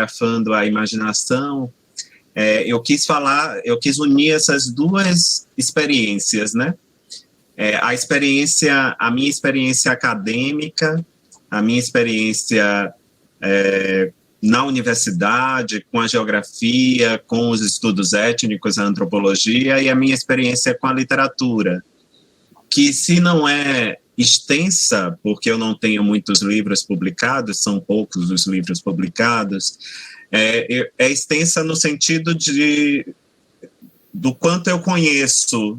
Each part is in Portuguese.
fotografando a imaginação, eu quis unir essas duas experiências, né? A minha experiência acadêmica, a minha experiência na universidade, com a geografia, com os estudos étnicos, a antropologia, e a minha experiência com a literatura, que se não é extensa, porque eu não tenho muitos livros publicados, são poucos os livros publicados, é extensa no sentido do quanto eu conheço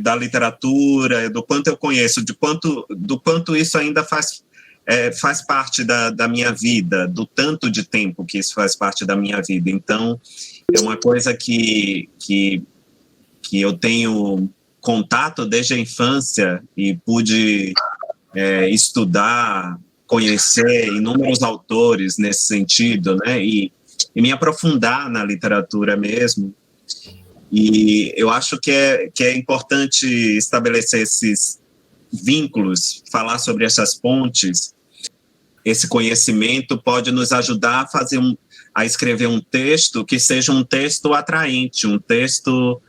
da literatura, do quanto eu conheço, do quanto isso ainda faz parte da minha vida, do tanto de tempo que isso faz parte da minha vida. Então, é uma coisa que eu tenho contato desde a infância e pude estudar, conhecer inúmeros autores nesse sentido, né? E me aprofundar na literatura mesmo. E eu acho que é importante estabelecer esses vínculos, falar sobre essas pontes. Esse conhecimento pode nos ajudar a escrever um texto que seja um texto atraente, um texto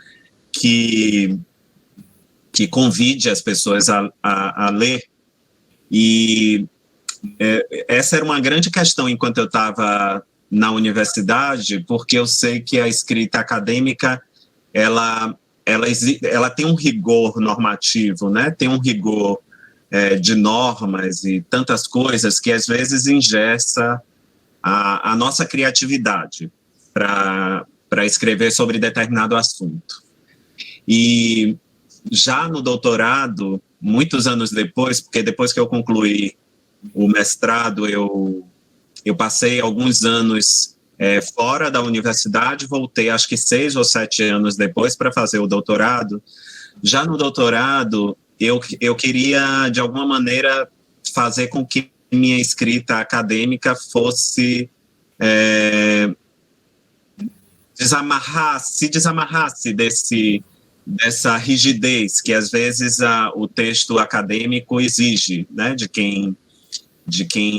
que convide as pessoas a ler. E essa era uma grande questão enquanto eu estava na universidade, porque eu sei que a escrita acadêmica ela tem um rigor normativo, né? Tem um rigor de normas e tantas coisas que às vezes engessa a nossa criatividade para escrever sobre determinado assunto. E já no doutorado, muitos anos depois, porque depois que eu concluí o mestrado, eu passei alguns anos fora da universidade, voltei acho que 6 ou 7 anos depois para fazer o doutorado. Já no doutorado, eu queria, de alguma maneira, fazer com que minha escrita acadêmica fosse se desamarrasse dessa rigidez que, às vezes, o texto acadêmico exige, né, de quem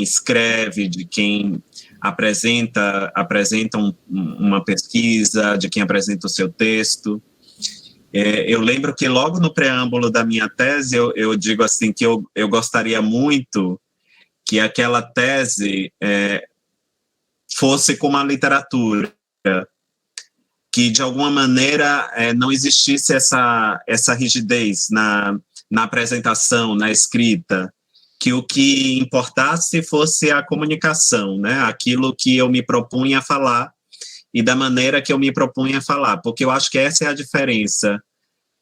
escreve, de quem apresenta uma pesquisa, de quem apresenta o seu texto. Eu lembro que logo no preâmbulo da minha tese, eu digo assim que eu gostaria muito que aquela tese fosse como a literatura, que de alguma maneira não existisse essa rigidez na apresentação, na escrita, que o que importasse fosse a comunicação, né? Aquilo que eu me propunha a falar e da maneira que eu me propunha a falar, porque eu acho que essa é a diferença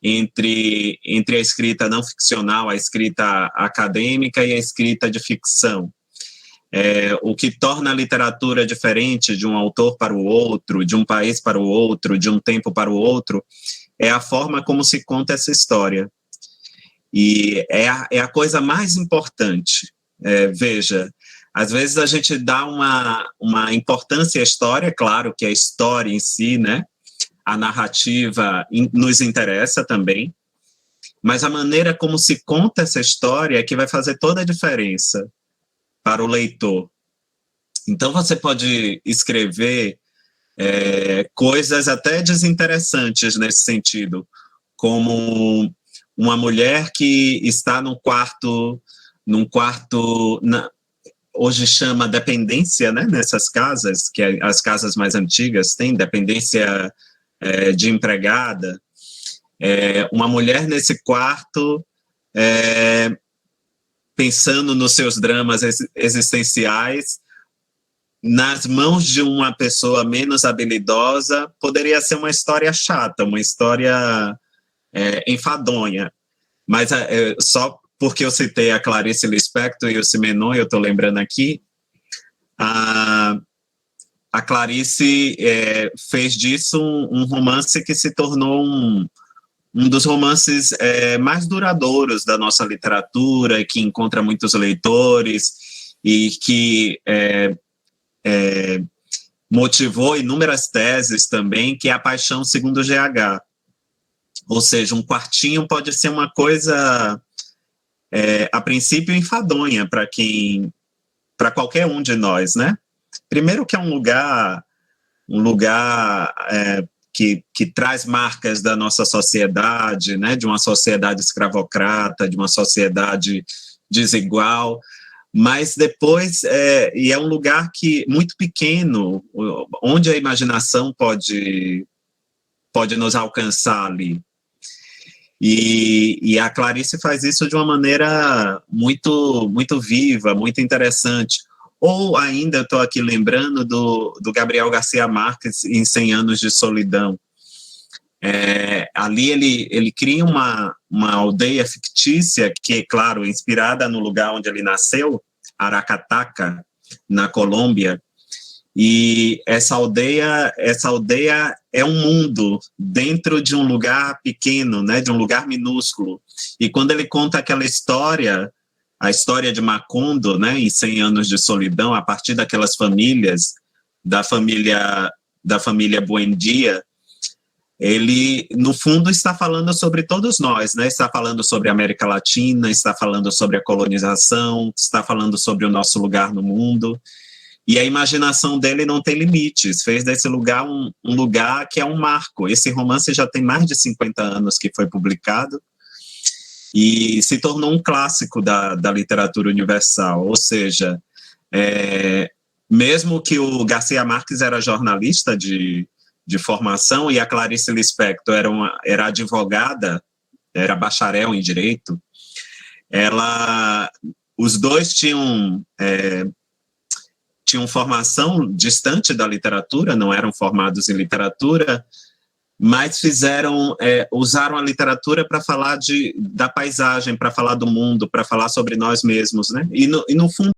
entre a escrita não ficcional, a escrita acadêmica e a escrita de ficção. O que torna a literatura diferente de um autor para o outro, de um país para o outro, de um tempo para o outro, é a forma como se conta essa história. E é a coisa mais importante. Veja, às vezes a gente dá uma importância à história, claro que a história em si, né, a narrativa nos interessa também, mas a maneira como se conta essa história é que vai fazer toda a diferença para o leitor. Então você pode escrever coisas até desinteressantes nesse sentido, como uma mulher que está num quarto hoje chama dependência, né, nessas casas, que as casas mais antigas têm dependência de empregada, uma mulher nesse quarto pensando nos seus dramas existenciais, nas mãos de uma pessoa menos habilidosa, poderia ser uma história chata, uma história enfadonha. Mas só porque eu citei a Clarice Lispector e o Simenon, eu estou lembrando aqui, a Clarice fez disso um romance que se tornou um dos romances mais duradouros da nossa literatura, que encontra muitos leitores e que motivou inúmeras teses também, que é A Paixão Segundo GH. Ou seja, um quartinho pode ser uma coisa, a princípio, enfadonha para qualquer um de nós, né? primeiro que é um lugar que traz marcas da nossa sociedade, né, de uma sociedade escravocrata, de uma sociedade desigual, mas depois, e é um lugar que muito pequeno, onde a imaginação pode nos alcançar ali. E a Clarice faz isso de uma maneira muito, muito viva, muito interessante. Ou ainda, estou aqui lembrando do Gabriel Garcia Marques em 100 Anos de Solidão. Ali ele cria uma aldeia fictícia que, claro, inspirada no lugar onde ele nasceu, Aracataca, na Colômbia, e essa aldeia é um mundo dentro de um lugar pequeno, né, de um lugar minúsculo. E quando ele conta aquela história, a história de Macondo, né, em 100 Anos de Solidão, a partir daquelas famílias, da família Buendia, ele, no fundo, está falando sobre todos nós, né? Está falando sobre a América Latina, está falando sobre a colonização, está falando sobre o nosso lugar no mundo. E a imaginação dele não tem limites, fez desse lugar um lugar que é um marco. Esse romance já tem mais de 50 anos que foi publicado e se tornou um clássico da literatura universal. Ou seja, mesmo que o Garcia Marques era jornalista de formação e a Clarice Lispector era advogada, era bacharel em direito, os dois tinham formação distante da literatura, não eram formados em literatura, mas usaram a literatura para falar da paisagem, para falar do mundo, para falar sobre nós mesmos, né? E no fundo